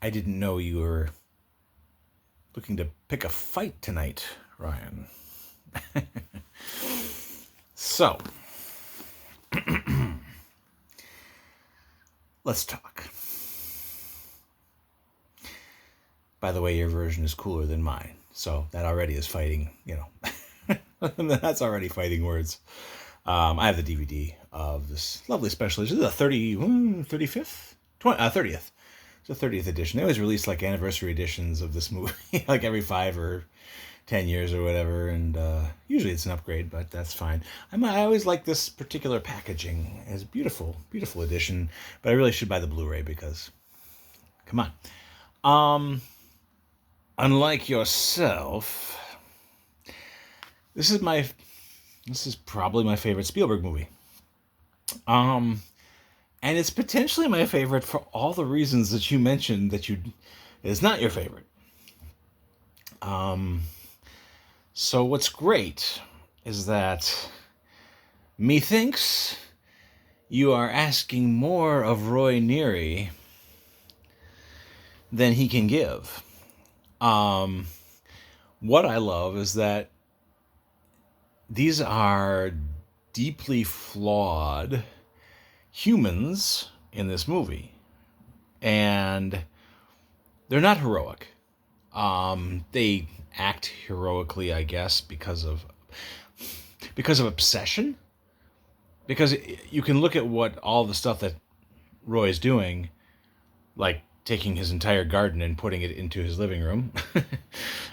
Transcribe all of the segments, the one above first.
I didn't know you were looking to pick a fight tonight, Ryan. So, let's talk. By the way, your version is cooler than mine. So that already is fighting, That's already fighting words. I have the DVD of this lovely special edition. This is the 35th? 30th. It's the 30th edition. They always release like anniversary editions of this movie, like every 5 or 10 years or whatever. And usually it's an upgrade, but that's fine. I always like this particular packaging. It's a beautiful, beautiful edition. But I really should buy the Blu-ray because, come on. Unlike yourself, this is probably my favorite Spielberg movie. And it's potentially my favorite for all the reasons that you mentioned that it's not your favorite. So what's great is that methinks you are asking more of Roy Neary than he can give. What I love is that these are deeply flawed humans in this movie, and they're not heroic. They act heroically, I guess, because of obsession. Because you can look at what all the stuff that Roy is doing, like taking his entire garden and putting it into his living room.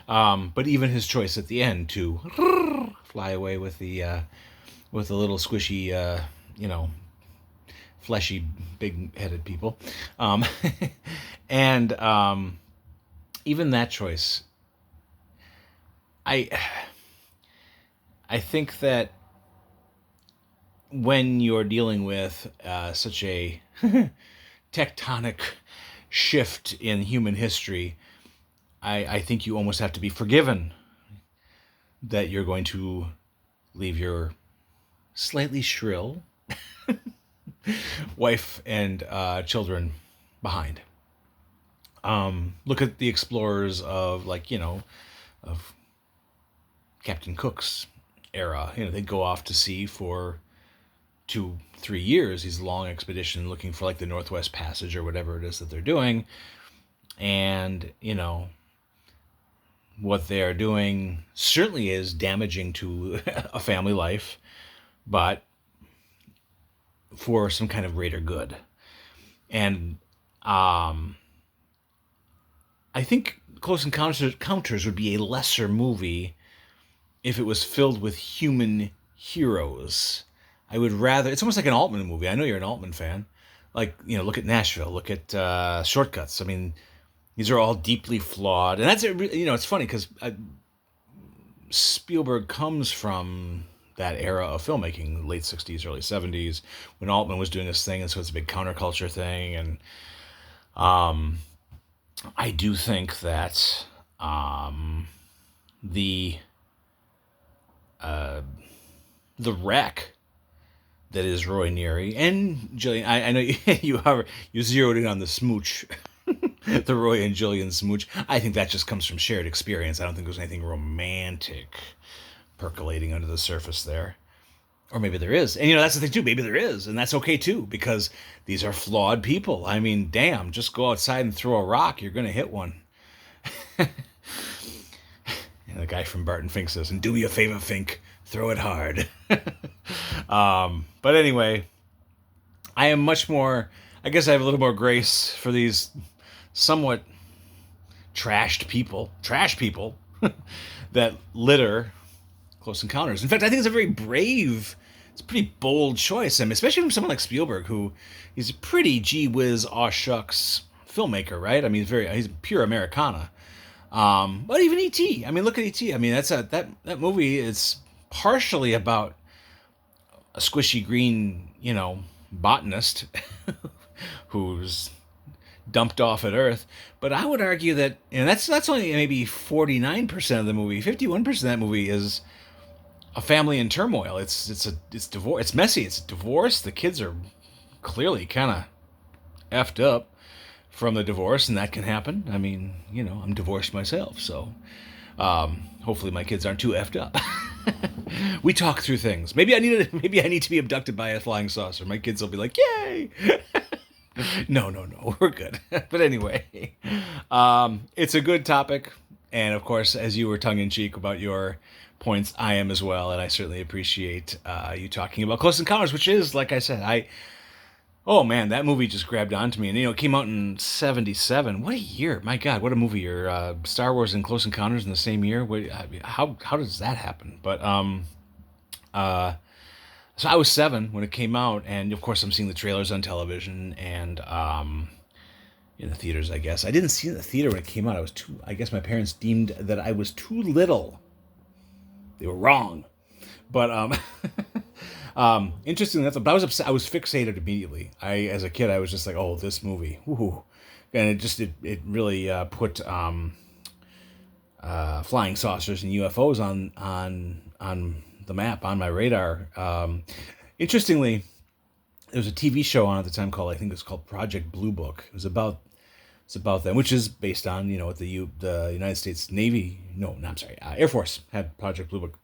But even his choice at the end to fly away with the little squishy, fleshy, big-headed people, and even that choice, I think that when you're dealing with such a tectonic shift in human history, I think you almost have to be forgiven that you're going to leave your slightly shrill wife and children behind. Look at the explorers of of Captain Cook's era. They'd go off to sea for 2-3 years, these long expeditions looking for like the Northwest Passage or whatever it is that they're doing. And, what they're doing certainly is damaging to a family life, but for some kind of greater good. And I think Close Encounters would be a lesser movie if it was filled with human heroes. I would rather... It's almost like an Altman movie. I know you're an Altman fan. Like, look at Nashville. Look at Shortcuts. I mean, these are all deeply flawed. And that's... It's funny because Spielberg comes from that era of filmmaking, late 60s, early 70s, when Altman was doing this thing, and so it's a big counterculture thing. And I do think that the wreck that is Roy Neary and Gillian. I know you zeroed in on the smooch, the Roy and Gillian smooch. I think that just comes from shared experience. I don't think there's anything romantic percolating under the surface there. Or maybe there is. And that's the thing too. Maybe there is. And that's okay too, because these are flawed people. I mean, damn, just go outside and throw a rock. You're going to hit one. And the guy from Barton Fink says, and do me a favor, Fink, throw it hard. But anyway, I am much more, I guess I have a little more grace for these somewhat trash people that litter Close Encounters. In fact, I think it's a very brave, it's a pretty bold choice. I mean, especially from someone like Spielberg, who he's a pretty gee whiz, aw shucks filmmaker, right? I mean, he's pure Americana. But even E.T. I mean, look at E.T. I mean, that movie is partially about a squishy green, botanist who's dumped off at Earth. But I would argue that, that's only maybe 49% of the movie. 51% of that movie is a family in turmoil. It's divorce. It's messy. It's divorce. The kids are clearly kind of effed up. from the divorce, and that can happen. I mean, I'm divorced myself, so hopefully my kids aren't too effed up. We talk through things. Maybe I need to be abducted by a flying saucer. My kids will be like, "Yay!" No, no, no, we're good. But anyway, it's a good topic, and of course, as you were tongue in cheek about your points, I am as well, and I certainly appreciate you talking about Close Encounters, which is, like I said, oh man, that movie just grabbed onto me, and it came out in '77. What a year! My God, what a movie! Your Star Wars and Close Encounters in the same year. How does that happen? But uh, so I was 7 when it came out, and of course I'm seeing the trailers on television and in the theaters. I guess I didn't see it in the theater when it came out. I was too. I guess my parents deemed that I was too little. They were wrong, but interesting. But I was upset. I was fixated immediately. As a kid, I was just like, "Oh, this movie, woohoo!" And it really put flying saucers and UFOs on the map, on my radar. Interestingly, there was a TV show on at the time called, I think it was called Project Blue Book. It's about them, which is based on what the United States Navy, no, I'm sorry, Air Force had Project Blue Book,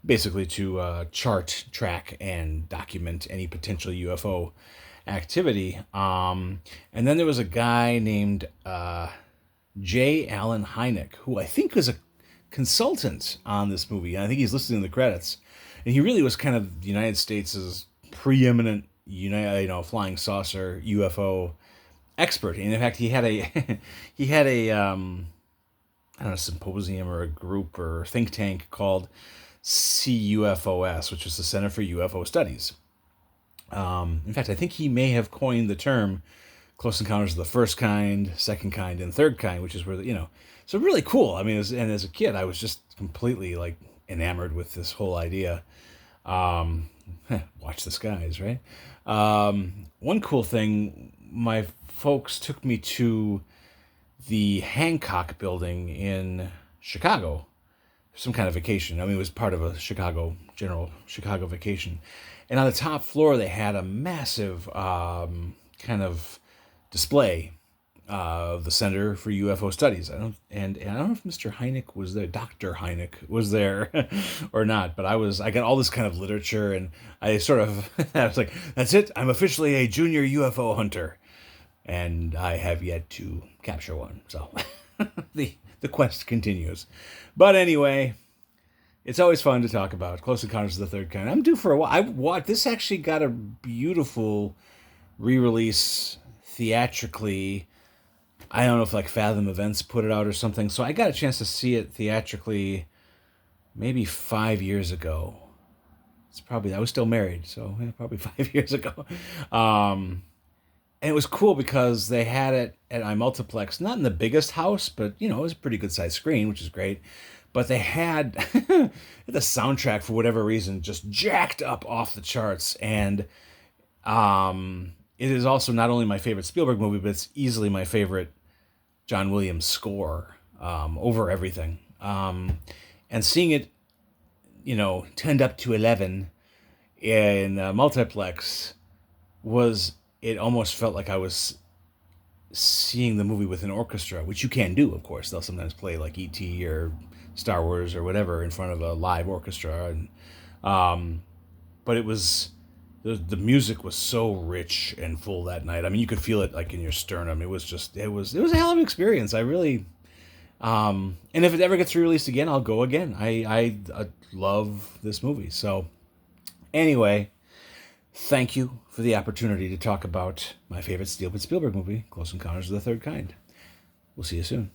basically to chart, track, and document any potential UFO activity. And then there was a guy named J. Allen Hynek, who I think was a consultant on this movie. And I think he's listed in the credits. And he really was kind of the United States' preeminent, flying saucer UFO expert. And in fact, he had a he had a I don't know, symposium or a group or think tank called CUFOS, which was the Center for UFO Studies. In fact, I think he may have coined the term Close Encounters of the First Kind, Second Kind, and Third Kind, which is where so really cool. I mean, as a kid, I was just completely like enamored with this whole idea. Watch the skies, right? One cool thing, my folks took me to the Hancock Building in Chicago for some kind of vacation. I mean, it was part of a general Chicago vacation. And on the top floor, they had a massive kind of display of the Center for UFO Studies. I don't know if Mr. Hynek was there, Dr. Hynek was there or not, but I got all this kind of literature, and I sort of I was like, that's it, I'm officially a junior UFO hunter, and I have yet to capture one. So the quest continues. But anyway, it's always fun to talk about Close Encounters of the Third Kind. I'm due for a while. This actually got a beautiful re-release theatrically. I don't know if like Fathom Events put it out or something. So I got a chance to see it theatrically maybe 5 years ago. I was still married, so yeah, probably 5 years ago. And it was cool because they had it at my multiplex, not in the biggest house, but it was a pretty good sized screen, which is great. But they had the soundtrack, for whatever reason, just jacked up off the charts. And it is also not only my favorite Spielberg movie, but it's easily my favorite John Williams score over everything. And seeing it, turned up to 11 in multiplex it almost felt like I was seeing the movie with an orchestra, which you can do, of course. They'll sometimes play like E.T. or Star Wars or whatever in front of a live orchestra. And but it was... The music was so rich and full that night. I mean, you could feel it like in your sternum. It was a hell of an experience. I really, and if it ever gets re-released again, I'll go again. I love this movie. So anyway, thank you for the opportunity to talk about my favorite Steven Spielberg movie, Close Encounters of the Third Kind. We'll see you soon.